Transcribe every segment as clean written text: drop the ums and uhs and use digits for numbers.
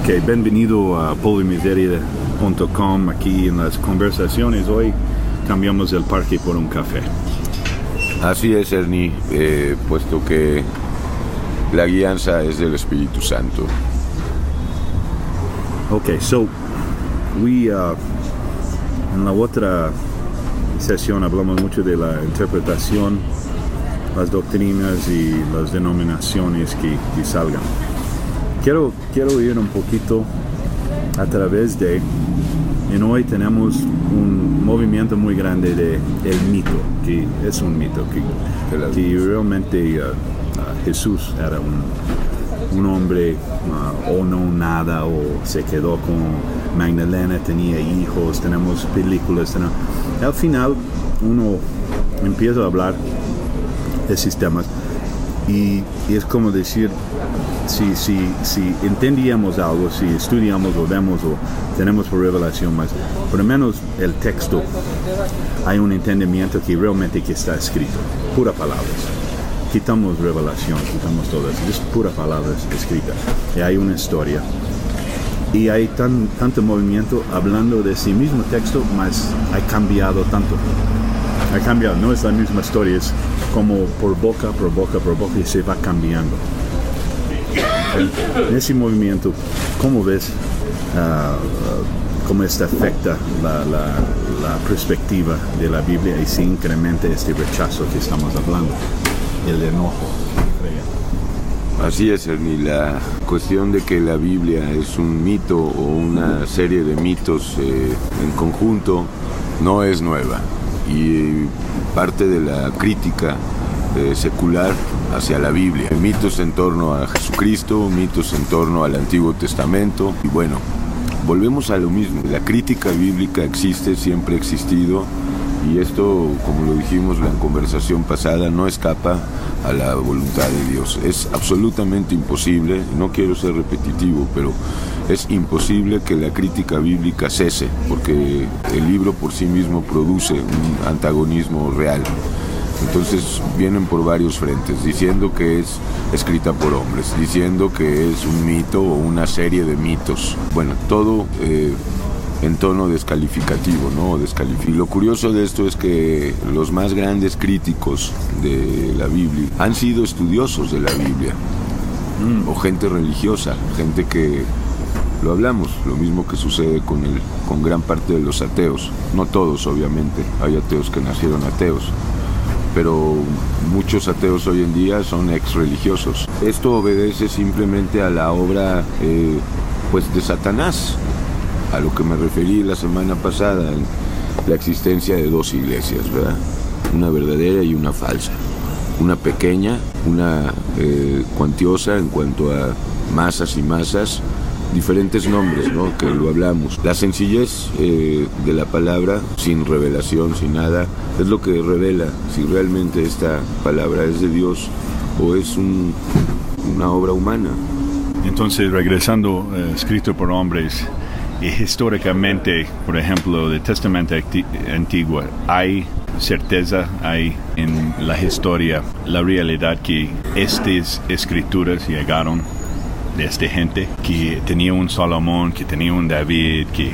Ok, bienvenido a polimiserias.com. Aquí en las conversaciones hoy cambiamos el parque por un café. Así es, Ernie, puesto que la guianza es del Espíritu Santo. Ok, so, en la otra sesión hablamos mucho de la interpretación, las doctrinas y las denominaciones que salgan. Quiero ir un poquito a través de, en hoy tenemos un movimiento muy grande de el mito, que es un mito, que realmente Jesús era un hombre o no nada, o se quedó con Magdalena, tenía hijos, tenemos películas, al final uno empieza a hablar de sistemas y es como decir, si entendíamos algo, si estudiamos o vemos o tenemos por revelación más, por lo menos el texto, hay un entendimiento que realmente que está escrito, puras palabras. Quitamos revelación, quitamos todo eso, es pura palabras escritas. Y hay una historia. Y hay tanto movimiento hablando de sí mismo texto, mas ha cambiado tanto. Ha cambiado, no es la misma historia, es como por boca y se va cambiando. En ese movimiento, ¿cómo ves cómo esto afecta la perspectiva de la Biblia y si incrementa este rechazo que estamos hablando, el enojo? Así es, Ernie, la cuestión de que la Biblia es un mito o una serie de mitos en conjunto no es nueva, y parte de la crítica secular hacia la Biblia. Mitos en torno a Jesucristo, mitos en torno al Antiguo Testamento, y bueno, volvemos a lo mismo. La crítica bíblica existe, siempre ha existido, y esto, como lo dijimos en la conversación pasada, no escapa a la voluntad de Dios. Es absolutamente imposible, no quiero ser repetitivo, pero es imposible que la crítica bíblica cese, porque el libro por sí mismo produce un antagonismo real. Entonces vienen por varios frentes, diciendo que es escrita por hombres, diciendo que es un mito o una serie de mitos. Bueno, todo en tono descalificativo, ¿no? Y lo curioso de esto es que los más grandes críticos de la Biblia han sido estudiosos de la Biblia, o gente religiosa, gente que, lo hablamos, lo mismo que sucede con gran parte de los ateos. No todos, obviamente, hay ateos que nacieron ateos, pero muchos ateos hoy en día son ex-religiosos. Esto obedece simplemente a la obra de Satanás, a lo que me referí la semana pasada, la existencia de dos iglesias, ¿verdad? Una verdadera y una falsa. Una pequeña, una cuantiosa en cuanto a masas y masas, diferentes nombres, ¿no? Que lo hablamos. La sencillez de la palabra, sin revelación, sin nada, es lo que revela si realmente esta palabra es de Dios o es una obra humana. Entonces, regresando, escrito por hombres, históricamente, por ejemplo, del Testamento Antiguo, hay certeza, hay en la historia la realidad que estas escrituras llegaron de esta gente, que tenía un Salomón, que tenía un David, que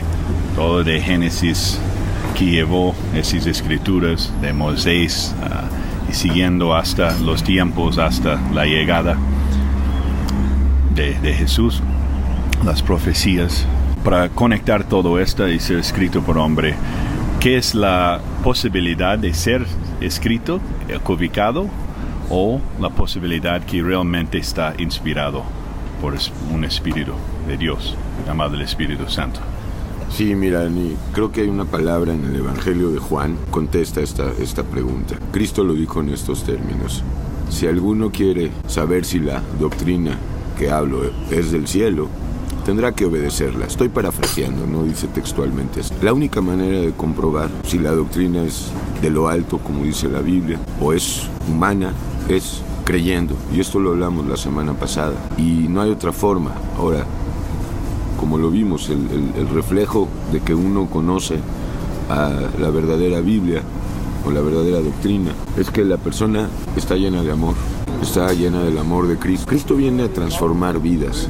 todo de Génesis, que llevó esas escrituras de Moisés y siguiendo hasta los tiempos, hasta la llegada de Jesús, las profecías. Para conectar todo esto y ser escrito por hombre, ¿qué es la posibilidad de ser escrito, codificado, o la posibilidad que realmente está inspirado por un Espíritu de Dios, llamado el Espíritu Santo? Sí, mira, creo que hay una palabra en el Evangelio de Juan que contesta esta pregunta. Cristo lo dijo en estos términos: si alguno quiere saber si la doctrina que hablo es del cielo, tendrá que obedecerla. Estoy parafraseando, no dice textualmente eso. La única manera de comprobar si la doctrina es de lo alto, como dice la Biblia, o es humana, es creyendo. Y esto lo hablamos la semana pasada. Y no hay otra forma. Ahora, como lo vimos, el reflejo de que uno conoce a la verdadera Biblia o la verdadera doctrina es que la persona está llena de amor, está llena del amor de Cristo. Cristo viene a transformar vidas.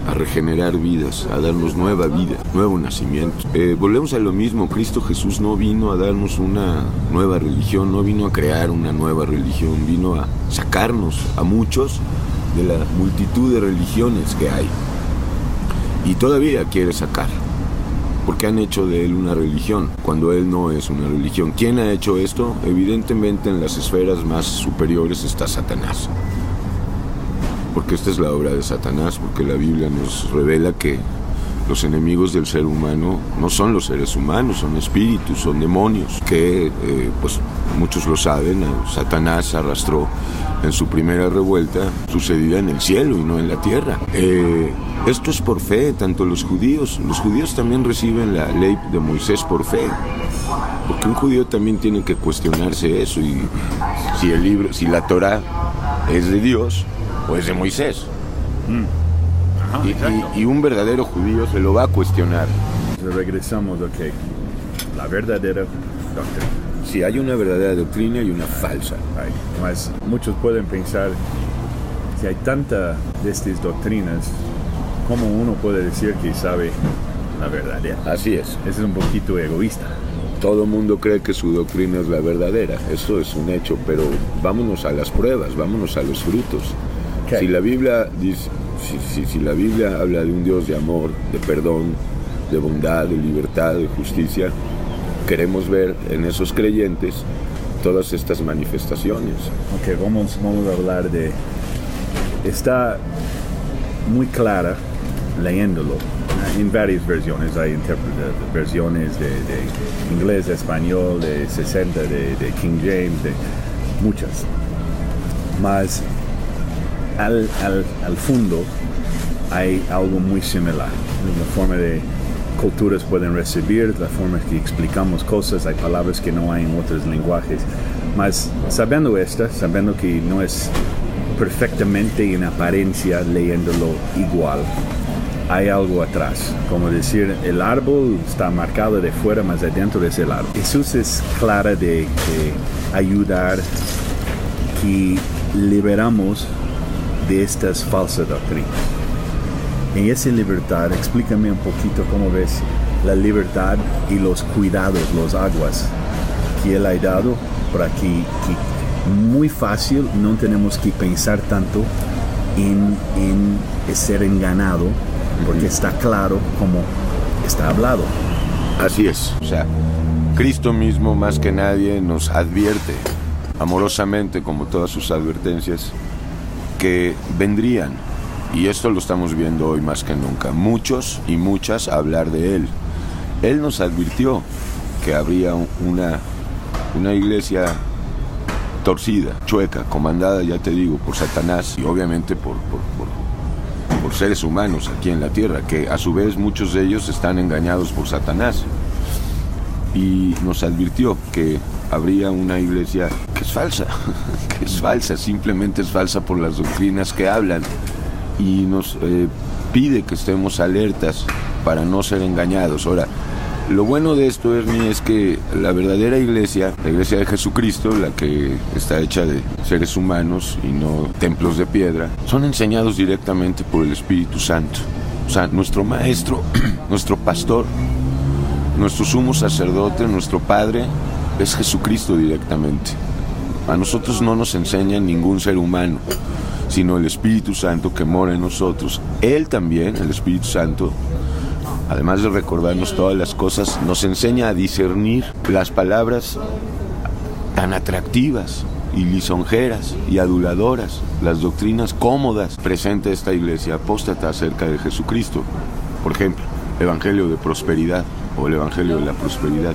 a regenerar vidas, a darnos nueva vida, nuevo nacimiento. Volvemos a lo mismo, Cristo Jesús no vino a darnos una nueva religión, no vino a crear una nueva religión, vino a sacarnos a muchos de la multitud de religiones que hay. Y todavía quiere sacar, porque han hecho de él una religión, cuando él no es una religión. ¿Quién ha hecho esto? Evidentemente en las esferas más superiores está Satanás. Porque esta es la obra de Satanás, porque la Biblia nos revela que los enemigos del ser humano no son los seres humanos, son espíritus, son demonios, que pues muchos lo saben, Satanás arrastró en su primera revuelta sucedida en el cielo y no en la tierra. Esto es por fe, tanto los judíos también reciben la ley de Moisés por fe, porque un judío también tiene que cuestionarse eso, y si la Torá es de Dios o es de Moisés. Ajá, y un verdadero judío se lo va a cuestionar. Regresamos, la verdadera doctrina. Si hay una verdadera doctrina y una falsa. Mas muchos pueden pensar, si hay tanta de estas doctrinas, ¿cómo uno puede decir que sabe la verdadera? Así es. Eso es un poquito egoísta. Todo el mundo cree que su doctrina es la verdadera, eso es un hecho, pero vámonos a las pruebas, vámonos a los frutos. Okay. Si la Biblia dice, si la Biblia habla de un Dios de amor, de perdón, de bondad, de libertad, de justicia, queremos ver en esos creyentes todas estas manifestaciones. Ok, vamos a hablar de... Está muy clara leyéndolo. En varias versiones, hay versiones de inglés, de español, de 60, de King James, de muchas. Mas al fondo hay algo muy similar. La forma de culturas pueden recibir, la forma que explicamos cosas, hay palabras que no hay en otros lenguajes. Mas sabiendo que no es perfectamente en apariencia leyéndolo igual, hay algo atrás, como decir, el árbol está marcado de fuera, mas adentro es el árbol. Jesús es clara de ayudar que liberamos de estas falsas doctrinas. En esa libertad, explícame un poquito cómo ves la libertad y los cuidados, los aguas que Él ha dado para que muy fácil no tenemos que pensar tanto en ser engañado, porque está claro como está hablado. Así es, o sea, Cristo mismo más que nadie nos advierte amorosamente, como todas sus advertencias, que vendrían, y esto lo estamos viendo hoy más que nunca, muchos y muchas a hablar de Él. Él nos advirtió que habría una iglesia torcida, chueca, comandada, ya te digo, por Satanás y obviamente por seres humanos aquí en la tierra, que a su vez muchos de ellos están engañados por Satanás. Y nos advirtió que habría una iglesia que es falsa, simplemente es falsa por las doctrinas que hablan, y nos pide que estemos alertas para no ser engañados. Ahora, lo bueno de esto, Ernie, es que la verdadera iglesia, la iglesia de Jesucristo, la que está hecha de seres humanos y no templos de piedra, son enseñados directamente por el Espíritu Santo. O sea, nuestro maestro, nuestro pastor, nuestro sumo sacerdote, nuestro padre, es Jesucristo directamente. A nosotros no nos enseña ningún ser humano, sino el Espíritu Santo que mora en nosotros. Él también, el Espíritu Santo, además de recordarnos todas las cosas, nos enseña a discernir las palabras tan atractivas y lisonjeras y aduladoras, las doctrinas cómodas presenta esta iglesia apóstata acerca de Jesucristo. Por ejemplo, Evangelio de prosperidad o el Evangelio de la prosperidad.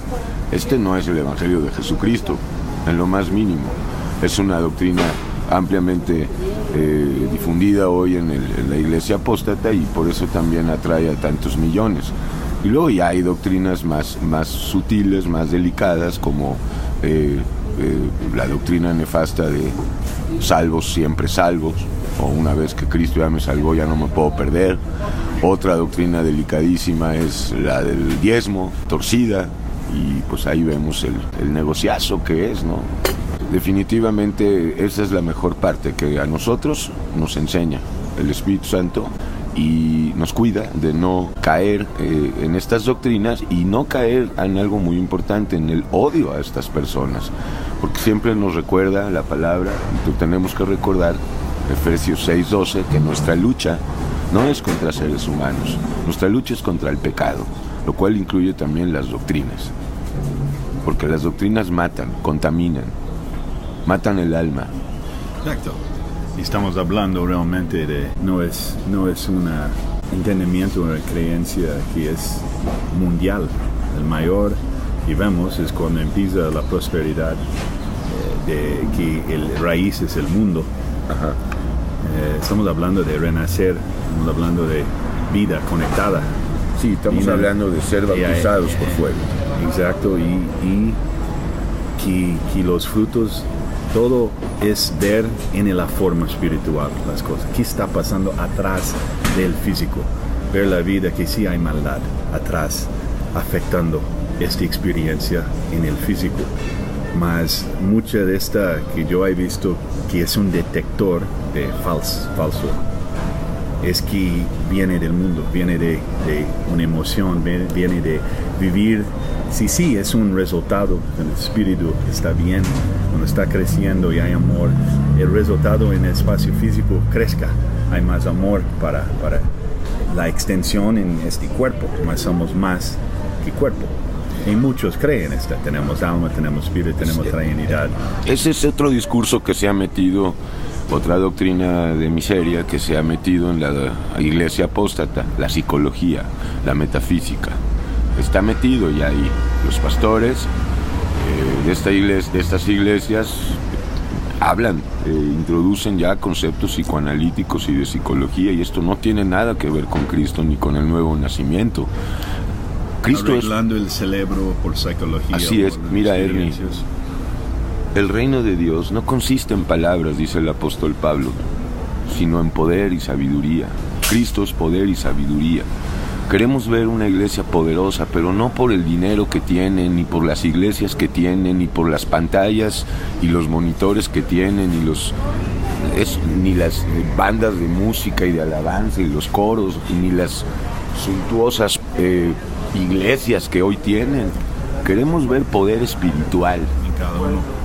Este no es el Evangelio de Jesucristo, en lo más mínimo. Es una doctrina ampliamente difundida hoy en la iglesia apóstata, y por eso también atrae a tantos millones. Y luego ya hay doctrinas más sutiles, más delicadas, como la doctrina nefasta de salvos siempre salvos, o una vez que Cristo ya me salvó ya no me puedo perder. Otra doctrina delicadísima es la del diezmo, torcida, y pues ahí vemos el negociazo que es, ¿no? Definitivamente esa es la mejor parte, que a nosotros nos enseña el Espíritu Santo, y nos cuida de no caer en estas doctrinas y no caer en algo muy importante, en el odio a estas personas, porque siempre nos recuerda la palabra, y tenemos que recordar Efesios 6:12, que nuestra lucha no es contra seres humanos, nuestra lucha es contra el pecado, lo cual incluye también las doctrinas, porque las doctrinas matan, contaminan, matan el alma. Exacto. Y estamos hablando realmente de, no es un entendimiento, una creencia que es mundial. El mayor que vemos es cuando empieza la prosperidad, de que el raíz es el mundo. Ajá. Estamos hablando de renacer, estamos hablando de vida conectada. Sí, estamos hablando de ser bautizados por fuego. Exacto, y que los frutos, todo es ver en la forma espiritual las cosas. ¿Qué está pasando atrás del físico? Ver la vida, que sí hay maldad atrás, afectando esta experiencia en el físico. Mas mucha de esta que yo he visto, que es un detector de falso, es que viene del mundo, viene de una emoción, viene de vivir. Sí, es un resultado, el espíritu está bien, cuando está creciendo y hay amor, el resultado en el espacio físico crezca, hay más amor para la extensión en este cuerpo, más somos más que cuerpo. Y muchos creen esto, tenemos alma, tenemos espíritu, tenemos treinidad. Ese es otro discurso que se ha metido, otra doctrina de miseria que se ha metido en la iglesia apóstata, la psicología, la metafísica. Está metido ya ahí. Los pastores de estas iglesias hablan, introducen ya conceptos psicoanalíticos y de psicología, y esto no tiene nada que ver con Cristo ni con el nuevo nacimiento. Cristo arreglando el cerebro por psicología. Así es, mira, Ernie, el reino de Dios no consiste en palabras, dice el apóstol Pablo, sino en poder y sabiduría. Cristo es poder y sabiduría. Queremos ver una iglesia poderosa, pero no por el dinero que tienen, ni por las iglesias que tienen, ni por las pantallas y los monitores que tienen, ni las bandas de música y de alabanza y los coros, ni las suntuosas iglesias que hoy tienen. Queremos ver poder espiritual, en cada uno.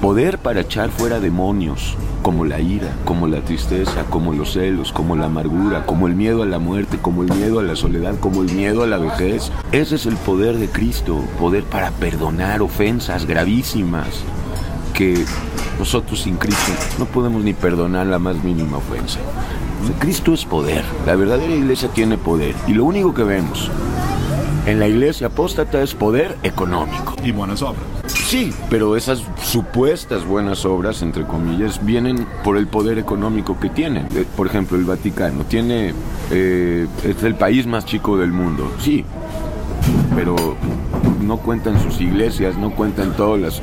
Poder para echar fuera demonios, como la ira, como la tristeza, como los celos, como la amargura, como el miedo a la muerte, como el miedo a la soledad, como el miedo a la vejez. Ese es el poder de Cristo, poder para perdonar ofensas gravísimas que nosotros sin Cristo no podemos ni perdonar la más mínima ofensa. Cristo es poder, la verdadera iglesia tiene poder, y lo único que vemos en la iglesia apóstata es poder económico. Y buenas obras. Sí, pero esas supuestas buenas obras, entre comillas, vienen por el poder económico que tienen. Por ejemplo, el Vaticano es el país más chico del mundo, sí, pero no cuentan sus iglesias, no cuentan todos los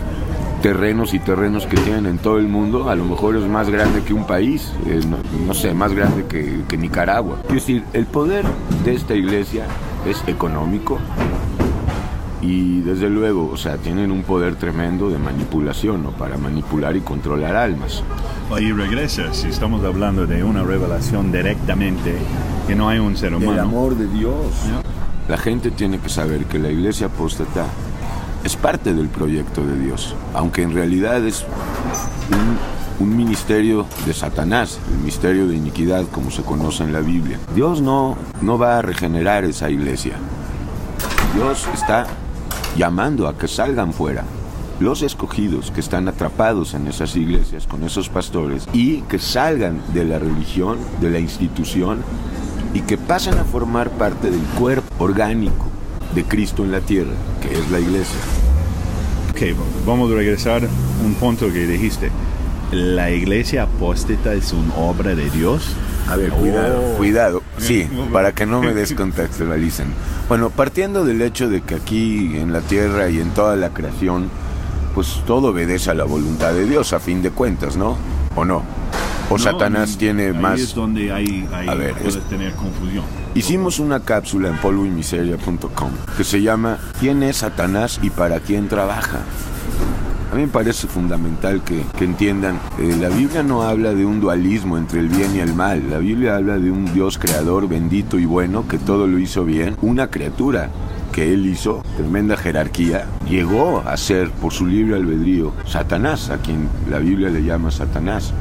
terrenos que tienen en todo el mundo. A lo mejor es más grande que un país, no sé, más grande que Nicaragua. Es decir, el poder de esta iglesia es económico. Y desde luego, o sea, tienen un poder tremendo de manipulación, ¿no? Para manipular y controlar almas. Ahí regresa, si estamos hablando de una revelación directamente, que no hay un ser humano. El amor de Dios. La gente tiene que saber que la iglesia apóstata es parte del proyecto de Dios, aunque en realidad es un ministerio de Satanás, el misterio de iniquidad, como se conoce en la Biblia. Dios no va a regenerar esa iglesia. Dios está llamando a que salgan fuera los escogidos que están atrapados en esas iglesias con esos pastores, y que salgan de la religión, de la institución, y que pasen a formar parte del cuerpo orgánico de Cristo en la tierra, que es la iglesia. Ok, vamos a regresar a un punto que dijiste. ¿La iglesia apóstata es una obra de Dios? A ver, cuidado. Sí, para que no me descontextualicen. Bueno, partiendo del hecho de que aquí en la tierra y en toda la creación, pues todo obedece a la voluntad de Dios, a fin de cuentas, ¿no? ¿O no? ¿O no, Satanás tiene más? Ahí es donde puedes tener confusión. Hicimos una cápsula en polvoymiseria.com que se llama ¿Quién es Satanás y para quién trabaja? A mí me parece fundamental que entiendan, la Biblia no habla de un dualismo entre el bien y el mal. La Biblia habla de un Dios creador, bendito y bueno, que todo lo hizo bien. Una criatura que él hizo, tremenda jerarquía, llegó a ser, por su libre albedrío, Satanás, a quien la Biblia le llama Satanás.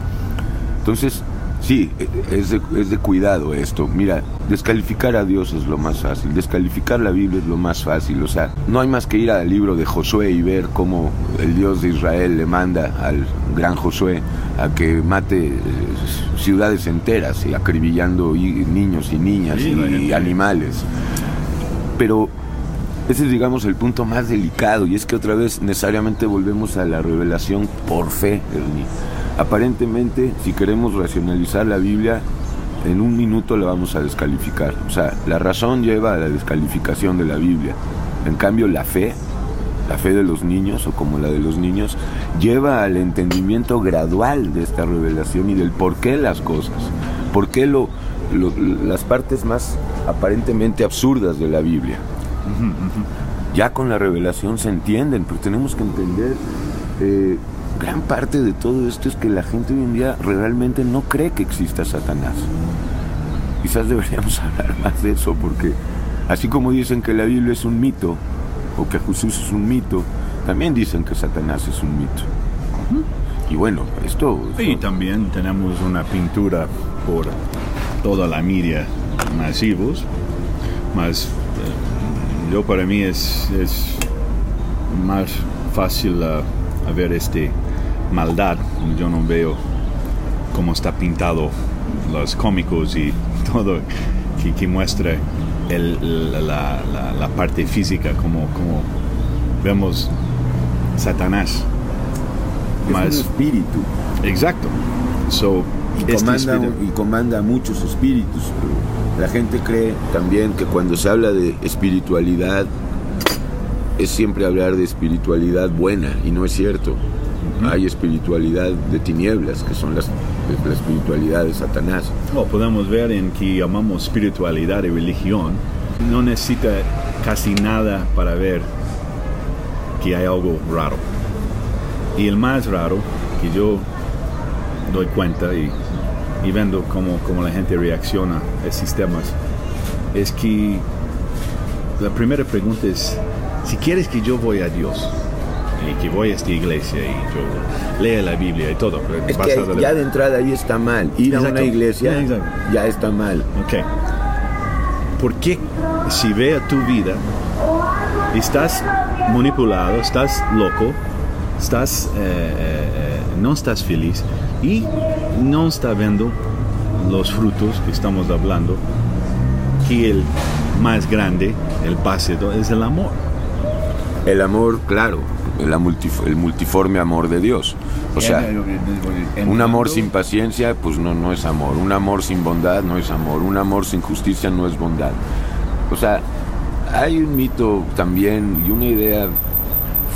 Entonces, sí, es de cuidado esto. Mira, descalificar a Dios es lo más fácil, descalificar la Biblia es lo más fácil. O sea, no hay más que ir al libro de Josué y ver cómo el Dios de Israel le manda al gran Josué a que mate ciudades enteras, y acribillando niños y niñas y animales. Pero ese es, digamos, el punto más delicado, y es que otra vez necesariamente volvemos a la revelación por fe, Ernie. Aparentemente, si queremos racionalizar la Biblia, en un minuto la vamos a descalificar. O sea, la razón lleva a la descalificación de la Biblia. En cambio, la fe de los niños, o como la de los niños, lleva al entendimiento gradual de esta revelación y del por qué las cosas, por qué las partes más aparentemente absurdas de la Biblia. Ya con la revelación se entienden, pero tenemos que entender... gran parte de todo esto es que la gente hoy en día realmente no cree que exista Satanás. Quizás deberíamos hablar más de eso, porque así como dicen que la Biblia es un mito, o que Jesús es un mito, también dicen que Satanás es un mito. Y bueno, esto... Y también tenemos una pintura por toda la media masivos, más yo para mí es más fácil a ver maldad. Yo no veo cómo está pintado los cómicos y todo que muestra la parte física, como vemos Satanás. Es más un espíritu. Exacto. Y comanda a muchos espíritus. La gente cree también que cuando se habla de espiritualidad es siempre hablar de espiritualidad buena, y no es cierto. Hay espiritualidad de tinieblas, que son la espiritualidad de Satanás. Podemos ver en que llamamos espiritualidad y religión, no necesita casi nada para ver que hay algo raro. Y el más raro que yo doy cuenta y viendo cómo la gente reacciona a sistemas, es que la primera pregunta es: si quieres que yo voy a Dios y que voy a esta iglesia y yo lea la Biblia y todo, es que ya de entrada ahí está mal. Ir a una iglesia ya está mal. Okay. ¿Por qué, si vea tu vida, estás manipulado, estás loco, no estás feliz y no estás viendo los frutos que estamos hablando, que el más grande, el básico, es el amor? El amor, claro, el multiforme amor de Dios. O sea, un amor sin paciencia, pues no es amor. Un amor sin bondad no es amor. Un amor sin justicia no es bondad. O sea, hay un mito también y una idea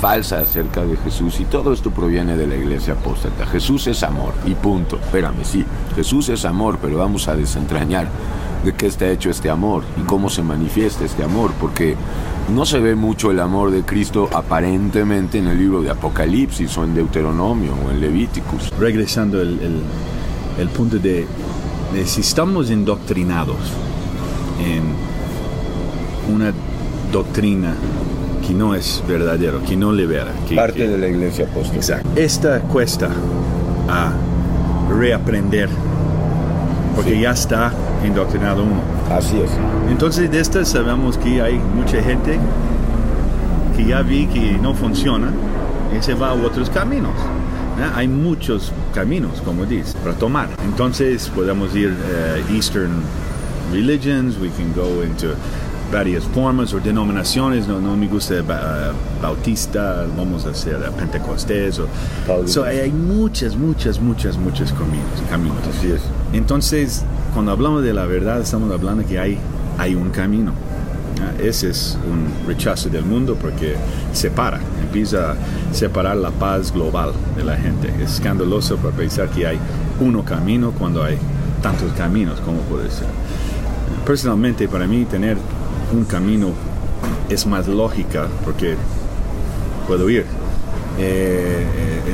falsa acerca de Jesús, y todo esto proviene de la iglesia apóstata. Jesús es amor, y punto. Espérame, sí, Jesús es amor, pero vamos a desentrañar de qué está hecho este amor y cómo se manifiesta este amor, porque no se ve mucho el amor de Cristo aparentemente en el libro de Apocalipsis o en Deuteronomio o en Levíticos. Regresando el punto de si estamos indoctrinados en una doctrina que no es verdadero, que no libera, parte de la iglesia apóstata. Exacto. Esta cuesta a reaprender, porque ya está indoctrinado uno. Así es. Entonces de estas sabemos que hay mucha gente que ya vi que no funciona y se va a otros caminos. Hay muchos caminos, como dices, para tomar. Entonces podemos ir Eastern religions, we can go into varias formas o denominaciones. No me gusta bautista, vamos a hacer pentecostés. Hay muchos caminos. Así es. Entonces, cuando hablamos de la verdad, estamos hablando que hay un camino. Ese es un rechazo del mundo, porque empieza a separar la paz global de la gente. Es escandaloso para pensar que hay un camino cuando hay tantos caminos. ¿Cómo puede ser? Personalmente, para mí, tener un camino es más lógica, porque puedo ir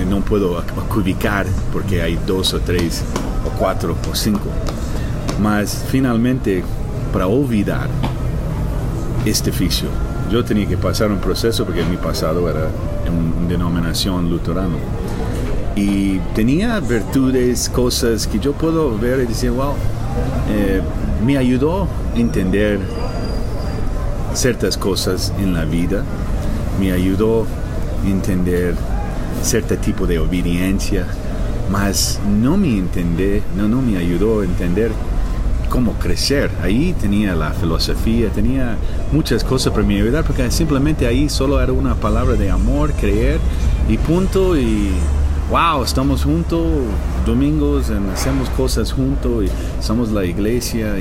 no puedo cubicar porque hay 2 o 3 o 4 o 5. Mas finalmente, para olvidar este oficio, yo tenía que pasar un proceso porque mi pasado era en denominación luterana. Y tenía virtudes, cosas que yo puedo ver y decir, wow, me ayudó a entender ciertas cosas en la vida, me ayudó a entender cierto tipo de obediencia, mas no me ayudó a entender cómo crecer. Ahí tenía la filosofía, tenía muchas cosas para me ayudar, porque simplemente ahí solo era una palabra de amor, creer y punto. Y wow, estamos juntos domingos, hacemos cosas juntos y somos la iglesia.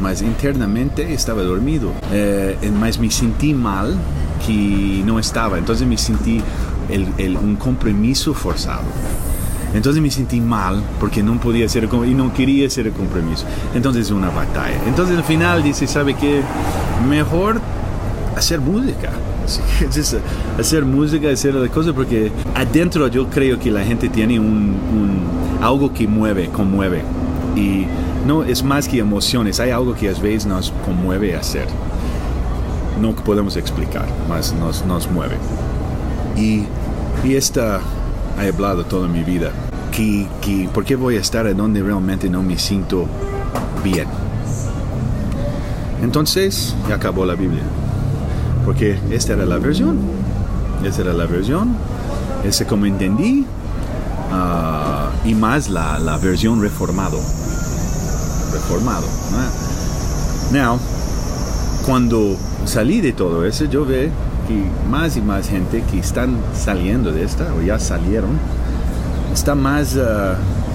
Mas internamente estaba dormido, mas me sentí mal que no estaba. Entonces me sentí un compromiso forzado. Entonces me sentí mal porque no podía hacer y no quería hacer el compromiso. Entonces una batalla. Entonces al final dice, ¿sabe qué? Mejor hacer música. Hacer música, hacer las cosas, porque adentro yo creo que la gente tiene algo que conmueve. Y no es más que emociones. Hay algo que a veces nos conmueve a hacer. No podemos explicar, mas nos mueve. Y esta he hablado toda mi vida, que ¿por qué voy a estar en donde realmente no me siento bien? Entonces, ya acabó la Biblia, porque esta era la versión, ese como entendí, y más la versión reformado, ¿no? Now, cuando salí de todo eso, yo veo que más y más gente que están saliendo de esta, o ya salieron, está más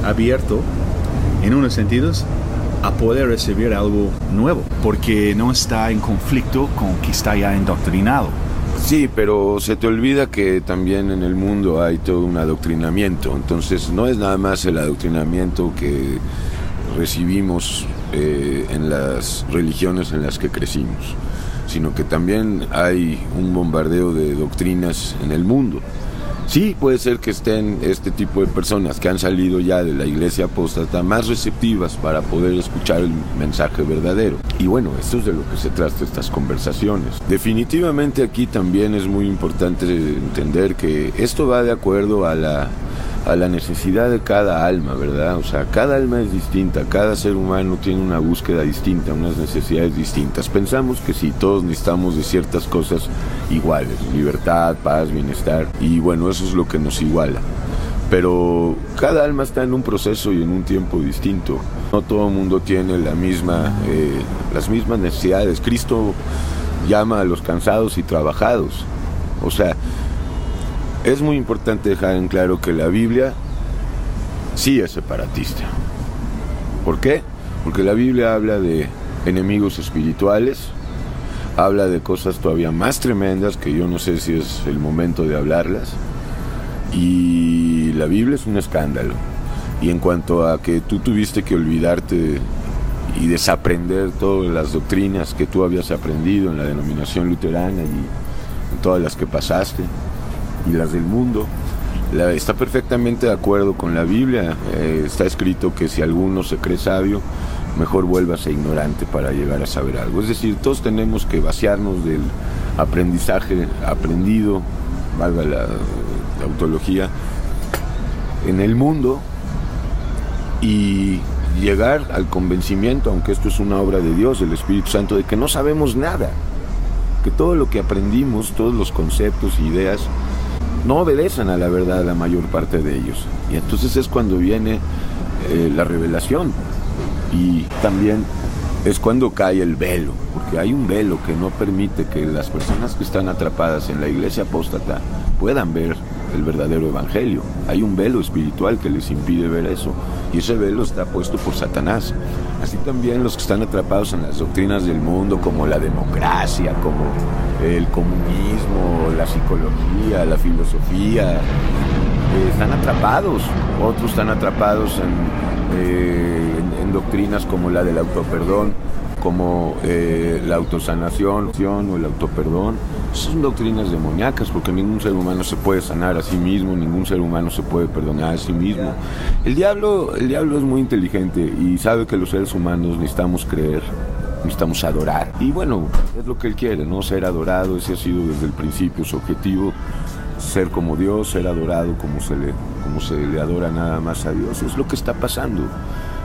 abierto, en unos sentidos, a poder recibir algo nuevo, porque no está en conflicto con que está ya indoctrinado. Sí, pero se te olvida que también en el mundo hay todo un adoctrinamiento. Entonces no es nada más el adoctrinamiento que recibimos en las religiones en las que crecimos, sino que también hay un bombardeo de doctrinas en el mundo. Sí, puede ser que estén este tipo de personas que han salido ya de la iglesia apóstata más receptivas para poder escuchar el mensaje verdadero. Y bueno, esto es de lo que se trata estas conversaciones. Definitivamente aquí también es muy importante entender que esto va de acuerdo a la necesidad de cada alma, ¿verdad? O sea, cada alma es distinta, cada ser humano tiene una búsqueda distinta, unas necesidades distintas. Pensamos que sí, todos necesitamos de ciertas cosas iguales, libertad, paz, bienestar, y bueno, eso es lo que nos iguala. Pero cada alma está en un proceso y en un tiempo distinto. No todo el mundo tiene las mismas necesidades. Cristo llama a los cansados y trabajados. O sea, es muy importante dejar en claro que la Biblia sí es separatista. ¿Por qué? Porque la Biblia habla de enemigos espirituales, habla de cosas todavía más tremendas que yo no sé si es el momento de hablarlas, y la Biblia es un escándalo. Y en cuanto a que tú tuviste que olvidarte y desaprender todas las doctrinas que tú habías aprendido en la denominación luterana y en todas las que pasaste y las del mundo, está perfectamente de acuerdo con la Biblia. Está escrito que si alguno se cree sabio, mejor vuélvase ignorante para llegar a saber algo. Es decir, todos tenemos que vaciarnos del aprendizaje aprendido, valga la tautología, en el mundo, y llegar al convencimiento, aunque esto es una obra de Dios, del Espíritu Santo, de que no sabemos nada, que todo lo que aprendimos, todos los conceptos e ideas, no obedecen a la verdad la mayor parte de ellos. Y entonces es cuando viene la revelación, y también es cuando cae el velo, porque hay un velo que no permite que las personas que están atrapadas en la iglesia apóstata puedan ver el verdadero evangelio. Hay un velo espiritual que les impide ver eso, y ese velo está puesto por Satanás. Así también los que están atrapados en las doctrinas del mundo, como la democracia, como el comunismo, la psicología, la filosofía, están atrapados. Otros están atrapados en doctrinas como la del autoperdón, como la autosanación o el autoperdón. Son doctrinas demoníacas, porque ningún ser humano se puede sanar a sí mismo, ningún ser humano se puede perdonar a sí mismo. El diablo es muy inteligente y sabe que los seres humanos necesitamos creer, necesitamos adorar. Y bueno, es lo que él quiere, ¿no? Ser adorado. Ese ha sido desde el principio su objetivo, ser como Dios, ser adorado como se le adora nada más a Dios. Es lo que está pasando.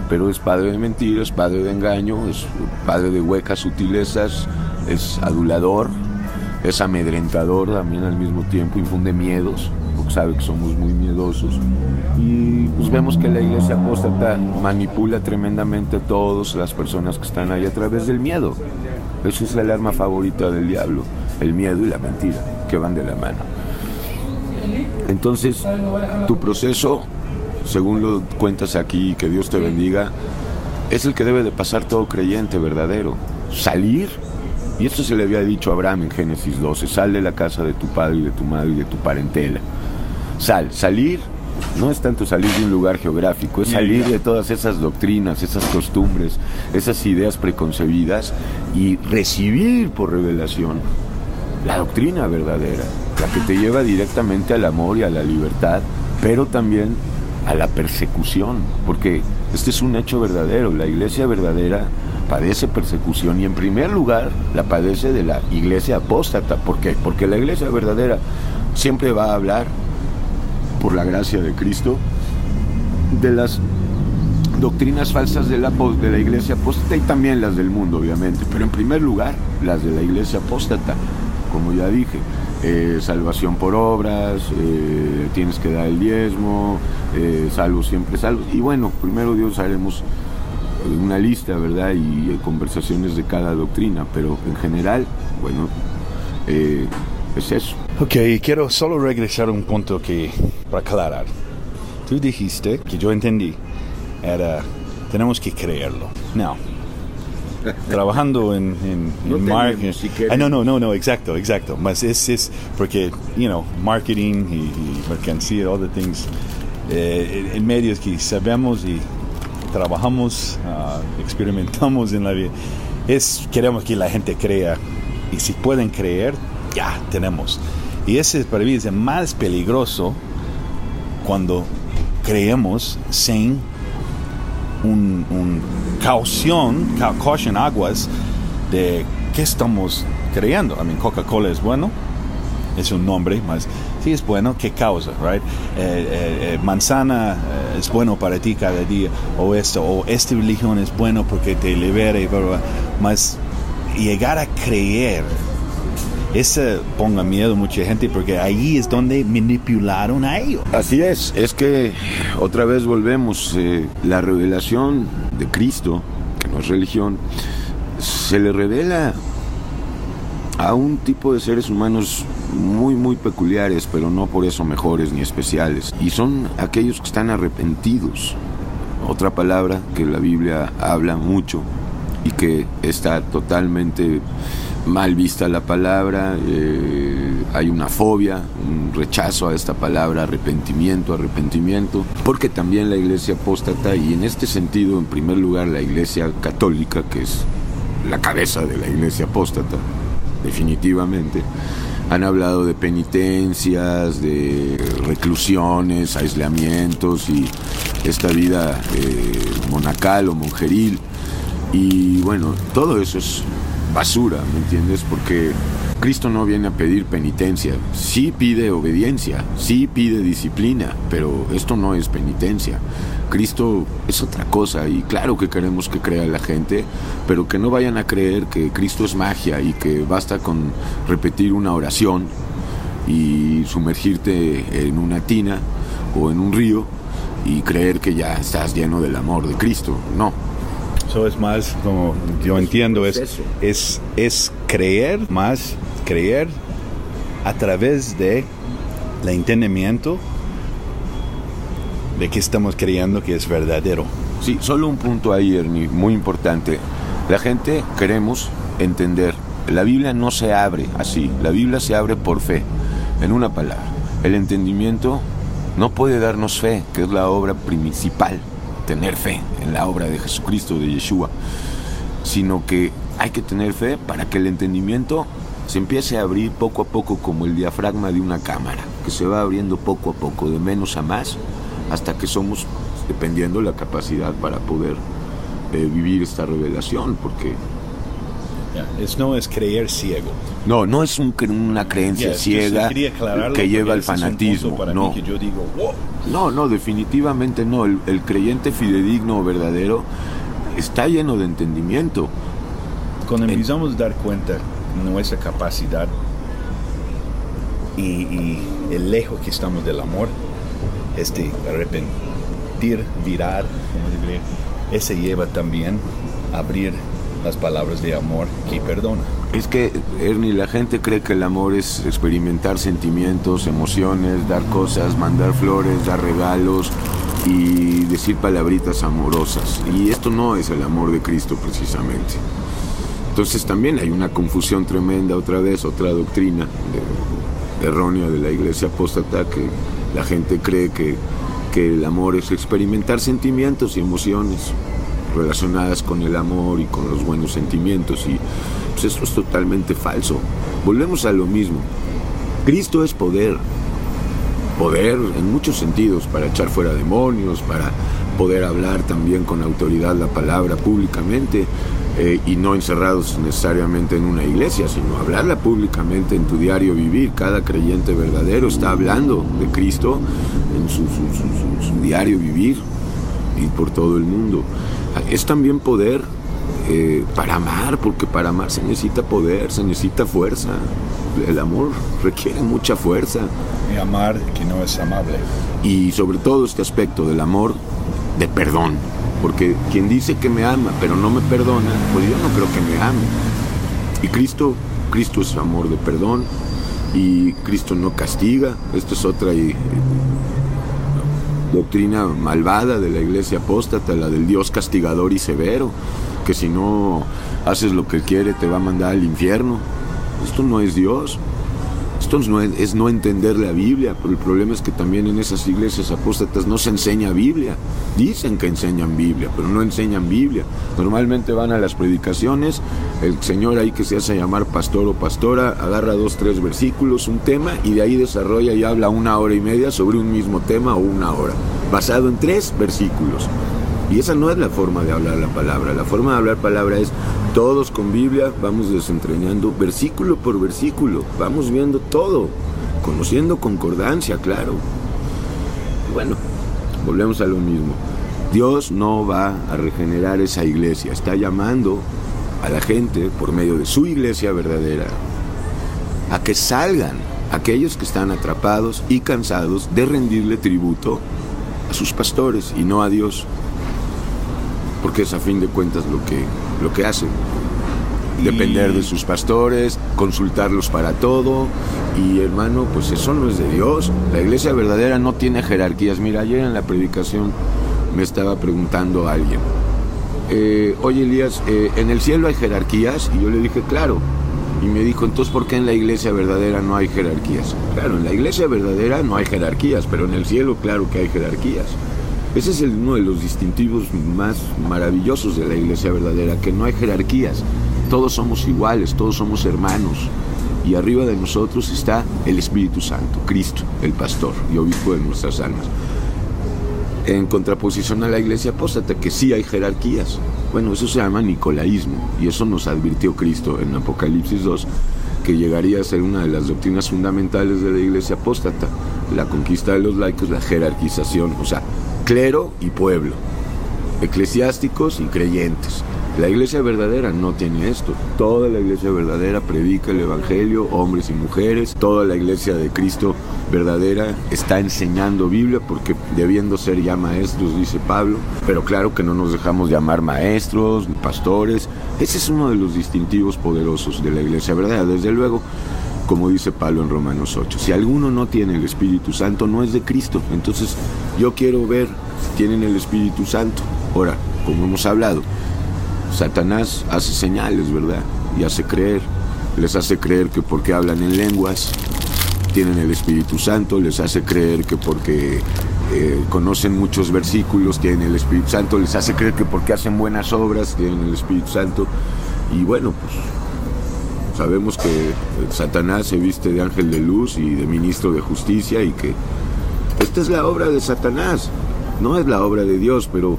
Pero es padre de mentiras, padre de engaño, es padre de huecas sutilezas, es adulador, es amedrentador también al mismo tiempo, infunde miedos, porque sabe que somos muy miedosos. Y pues vemos que la iglesia apóstata manipula tremendamente a todas las personas que están ahí a través del miedo. Esa es el arma favorita del diablo, el miedo y la mentira, que van de la mano. Entonces, tu proceso, según lo cuentas aquí, que Dios te bendiga, es el que debe de pasar todo creyente verdadero. Salir, y esto se le había dicho a Abraham en Génesis 12, sal de la casa de tu padre y de tu madre y de tu parentela. Salir no es tanto salir de un lugar geográfico, es salir de todas esas doctrinas, esas costumbres, esas ideas preconcebidas y recibir por revelación la doctrina verdadera, la que te lleva directamente al amor y a la libertad, pero también a la persecución, porque este es un hecho verdadero. La iglesia verdadera padece persecución, y en primer lugar la padece de la iglesia apóstata. ¿Por qué? Porque la iglesia verdadera siempre va a hablar, por la gracia de Cristo, de las doctrinas falsas de la iglesia apóstata, y también las del mundo, obviamente, pero en primer lugar las de la iglesia apóstata. Como ya dije, salvación por obras, tienes que dar el diezmo, salvo siempre salvo. Y bueno, primero Dios haremos una lista, ¿verdad? Y conversaciones de cada doctrina, pero en general, bueno, es eso. Ok, quiero solo regresar a un punto para aclarar. Tú dijiste, que yo entendí, era, tenemos que creerlo. No. Trabajando en marketing. No, exacto. Mas es porque, marketing y mercancía, all the things, en medios que sabemos y trabajamos, experimentamos en la vida, queremos que la gente crea, y si pueden creer, ya tenemos. Y ese para mí es el más peligroso, cuando creemos sin un caution aguas de qué estamos creyendo. Coca-Cola es bueno, es un nombre, más sí es bueno, ¿qué causa? Right? Manzana es bueno para ti cada día, o esta religión es bueno porque te libera, y más llegar a creer. Eso ponga miedo a mucha gente, porque ahí es donde manipularon a ellos. Así es que otra vez volvemos, la revelación de Cristo, que no es religión, se le revela a un tipo de seres humanos muy, muy peculiares, pero no por eso mejores ni especiales, y son aquellos que están arrepentidos. Otra palabra que la Biblia habla mucho y que está totalmente mal vista la palabra, hay una fobia, un rechazo a esta palabra, arrepentimiento, porque también la iglesia apóstata, y en este sentido, en primer lugar, la iglesia católica, que es la cabeza de la iglesia apóstata, definitivamente, han hablado de penitencias, de reclusiones, aislamientos y esta vida monacal o monjeril, y bueno, todo eso es basura, ¿me entiendes? Porque Cristo no viene a pedir penitencia, sí pide obediencia, sí pide disciplina, pero esto no es penitencia. Cristo es otra cosa, y claro que queremos que crea la gente, pero que no vayan a creer que Cristo es magia y que basta con repetir una oración y sumergirte en una tina o en un río y creer que ya estás lleno del amor de Cristo. No. Eso es más, como yo entiendo, es creer a través de el entendimiento de que estamos creyendo que es verdadero. Sí, solo un punto ahí, Ernie, muy importante. La gente queremos entender. La Biblia no se abre así, la Biblia se abre por fe. En una palabra, el entendimiento no puede darnos fe, que es la obra principal. Tener fe en la obra de Jesucristo, de Yeshua. sino que hay que tener fe para que el entendimiento se empiece a abrir poco a poco, como el diafragma de una cámara, que se va abriendo poco a poco, de menos a más, hasta que somos, dependiendo la capacidad para poder vivir esta revelación, porque no es creer ciego. No es una creencia ciega que lleva al fanatismo. Para no. mí que yo digo, wow. No, definitivamente no. El creyente fidedigno o verdadero está lleno de entendimiento. Cuando empezamos a dar cuenta de nuestra capacidad y el lejos que estamos del amor, arrepentir, virar, como diría, ese lleva también a abrir las palabras de amor que perdona. Es que, Ernie, la gente cree que el amor es experimentar sentimientos, emociones, dar cosas, mandar flores, dar regalos y decir palabritas amorosas. Y esto no es el amor de Cristo precisamente. Entonces también hay una confusión tremenda, otra vez, otra doctrina errónea de la iglesia apóstata, que la gente cree que el amor es experimentar sentimientos y emociones relacionadas con el amor y con los buenos sentimientos, y pues esto es totalmente falso. Volvemos a lo mismo. Cristo es poder en muchos sentidos, para echar fuera demonios, para poder hablar también con autoridad la palabra públicamente, y no encerrados necesariamente en una iglesia, sino hablarla públicamente en tu diario vivir. Cada creyente verdadero está hablando de Cristo en su diario vivir y por todo el mundo. Es también poder para amar, porque para amar se necesita poder, se necesita fuerza. El amor requiere mucha fuerza. Y amar que no es amable. Y sobre todo este aspecto del amor de perdón. Porque quien dice que me ama pero no me perdona, pues yo no creo que me ame. Y Cristo es amor de perdón, y Cristo no castiga. Esta es otra doctrina malvada de la iglesia apóstata, la del Dios castigador y severo, que si no haces lo que Él quiere te va a mandar al infierno. Esto no es Dios. Esto es no entender la Biblia, pero el problema es que también en esas iglesias apóstatas no se enseña Biblia. Dicen que enseñan Biblia, pero no enseñan Biblia. Normalmente van a las predicaciones, el señor ahí que se hace llamar pastor o pastora agarra 2, 3 versículos, un tema, y de ahí desarrolla y habla 1 hora y media sobre un mismo tema, o 1 hora, basado en 3 versículos. Y esa no es la forma de hablar la palabra. La forma de hablar palabra es todos con Biblia, vamos desentrañando versículo por versículo, vamos viendo todo, conociendo concordancia, claro. Bueno, volvemos a lo mismo. Dios no va a regenerar esa iglesia, está llamando a la gente por medio de su iglesia verdadera a que salgan aquellos que están atrapados y cansados de rendirle tributo a sus pastores y no a Dios, porque es a fin de cuentas lo que hacen. Depender de sus pastores, consultarlos para todo. Y hermano, pues eso no es de Dios. La iglesia verdadera no tiene jerarquías. Mira, ayer en la predicación me estaba preguntando a alguien, oye Elías, ¿en el cielo hay jerarquías? Y yo le dije, claro. Y me dijo, entonces, ¿por qué en la iglesia verdadera no hay jerarquías? Claro, en la iglesia verdadera no hay jerarquías, pero en el cielo claro que hay jerarquías. Ese es uno de los distintivos más maravillosos de la iglesia verdadera, que no hay jerarquías. Todos somos iguales, todos somos hermanos. Y arriba de nosotros está el Espíritu Santo, Cristo, el pastor y obispo de nuestras almas. En contraposición a la iglesia apóstata, que sí hay jerarquías. Bueno, eso se llama nicolaísmo, y eso nos advirtió Cristo en Apocalipsis 2, que llegaría a ser una de las doctrinas fundamentales de la iglesia apóstata, la conquista de los laicos, la jerarquización, o sea, clero y pueblo, eclesiásticos y creyentes. La iglesia verdadera no tiene esto. Toda la iglesia verdadera predica el evangelio, hombres y mujeres. Toda la iglesia de Cristo verdadera está enseñando Biblia, porque debiendo ser ya maestros, dice Pablo. Pero claro que no nos dejamos llamar maestros, pastores. Ese es uno de los distintivos poderosos de la iglesia verdadera. Desde luego, como dice Pablo en Romanos 8, si alguno no tiene el Espíritu Santo, no es de Cristo. Entonces, yo quiero ver si tienen el Espíritu Santo. Ahora, como hemos hablado, Satanás hace señales, ¿verdad? Y hace creer. Les hace creer que porque hablan en lenguas tienen el Espíritu Santo. Les hace creer que porque conocen muchos versículos, tienen el Espíritu Santo, les hace creer que porque hacen buenas obras tienen el Espíritu Santo. Y bueno, pues sabemos que Satanás se viste de ángel de luz y de ministro de justicia, y que esta es la obra de Satanás, no es la obra de Dios, pero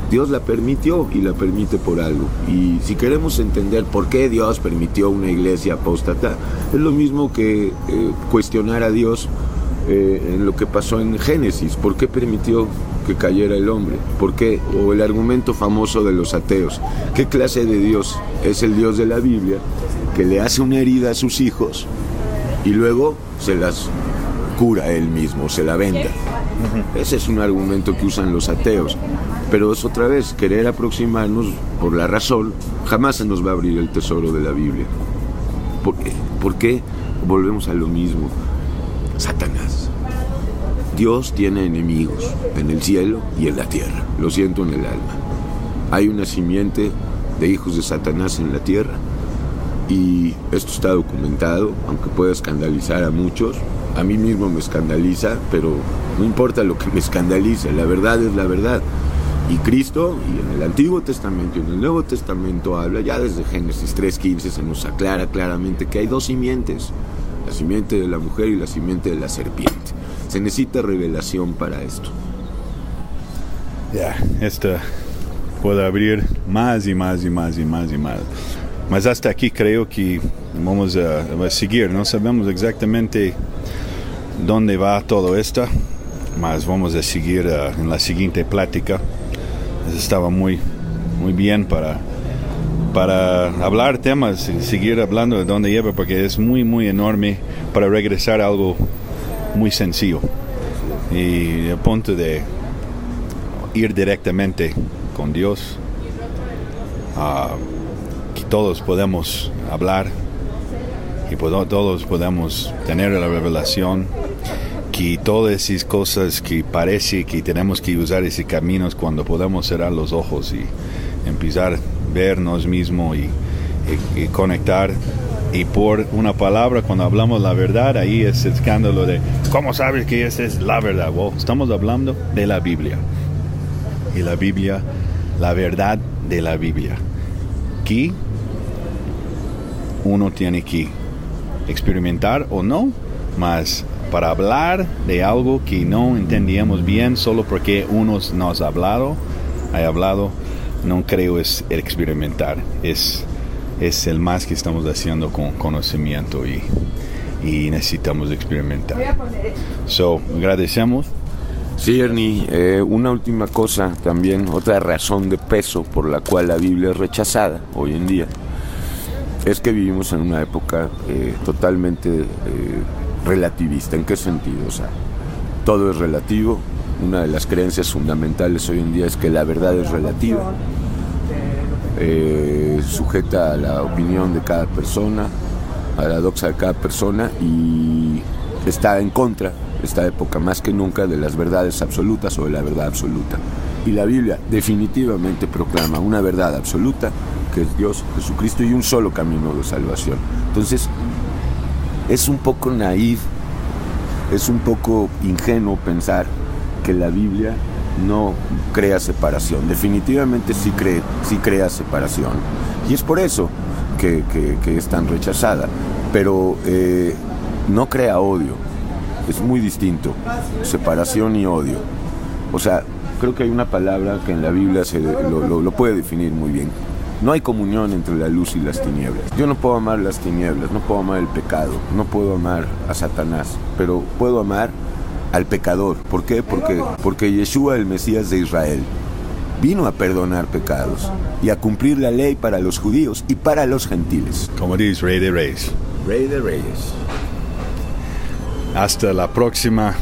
Dios la permitió y la permite por algo. Y si queremos entender por qué Dios permitió una iglesia apóstata, es lo mismo que cuestionar a Dios en lo que pasó en Génesis. ¿Por qué permitió que cayera el hombre? ¿Por qué? O el argumento famoso de los ateos. ¿Qué clase de Dios es el Dios de la Biblia que le hace una herida a sus hijos y luego se las cura él mismo, se la venda? Ese es un argumento que usan los ateos. Pero es otra vez querer aproximarnos por la razón. Jamás se nos va a abrir el tesoro de la Biblia. ¿Por qué? ¿Por qué? Volvemos a lo mismo. Satanás. Dios tiene enemigos en el cielo y en la tierra. Lo siento en el alma. Hay una simiente de hijos de Satanás en la tierra, y esto está documentado, aunque pueda escandalizar a muchos. A mí mismo me escandaliza, pero no importa lo que me escandalice, la verdad es la verdad. Y Cristo, y en el Antiguo Testamento y en el Nuevo Testamento habla, ya desde Génesis 3:15 se nos aclara claramente que hay dos simientes: la simiente de la mujer y la simiente de la serpiente. Se necesita revelación para esto. Esta puede abrir más y más y más y más y más. Mas hasta aquí creo que vamos a seguir. No sabemos exactamente dónde va todo esto, mas vamos a seguir en la siguiente plática. Estaba muy bien para hablar temas y seguir hablando de dónde lleva, porque es muy enorme para regresar a algo muy sencillo y a punto de ir directamente con Dios, que todos podemos hablar y todos podemos tener la revelación, que todas esas cosas que parece que tenemos que usar esos caminos, cuando podemos cerrar los ojos y empezar a vernos mismos y conectar. Y por una palabra, cuando hablamos la verdad, ahí es el escándalo de ¿cómo sabes que esa es la verdad? Well, estamos hablando de la Biblia. Y la Biblia, la verdad de la Biblia, que uno tiene que experimentar o no, mas para hablar de algo que no entendíamos bien solo porque uno nos ha hablado, no creo es el experimentar, es el más que estamos haciendo con conocimiento y necesitamos experimentar. Agradecemos. Sí, Ernie, una última cosa también, otra razón de peso por la cual la Biblia es rechazada hoy en día, es que vivimos en una época totalmente relativista. ¿En qué sentido? O sea, todo es relativo. Una de las creencias fundamentales hoy en día es que la verdad es relativa, sujeta a la opinión de cada persona, a la doxa de cada persona, y está en contra, esta época más que nunca, de las verdades absolutas o de la verdad absoluta. Y la Biblia definitivamente proclama una verdad absoluta, que es Dios, Jesucristo, y un solo camino de salvación. Entonces, es un poco naif, es un poco ingenuo pensar que la Biblia no crea separación. Definitivamente sí crea separación, y es por eso que es tan rechazada, pero no crea odio. Es muy distinto, separación y odio. O sea, creo que hay una palabra que en la Biblia lo puede definir muy bien. No hay comunión entre la luz y las tinieblas. Yo no puedo amar las tinieblas, no puedo amar el pecado, no puedo amar a Satanás, pero puedo amar al pecador. ¿Por qué? Porque Yeshua, el Mesías de Israel, vino a perdonar pecados y a cumplir la ley para los judíos y para los gentiles. Como dice Rey de Reyes. Rey de Reyes. Hasta la próxima.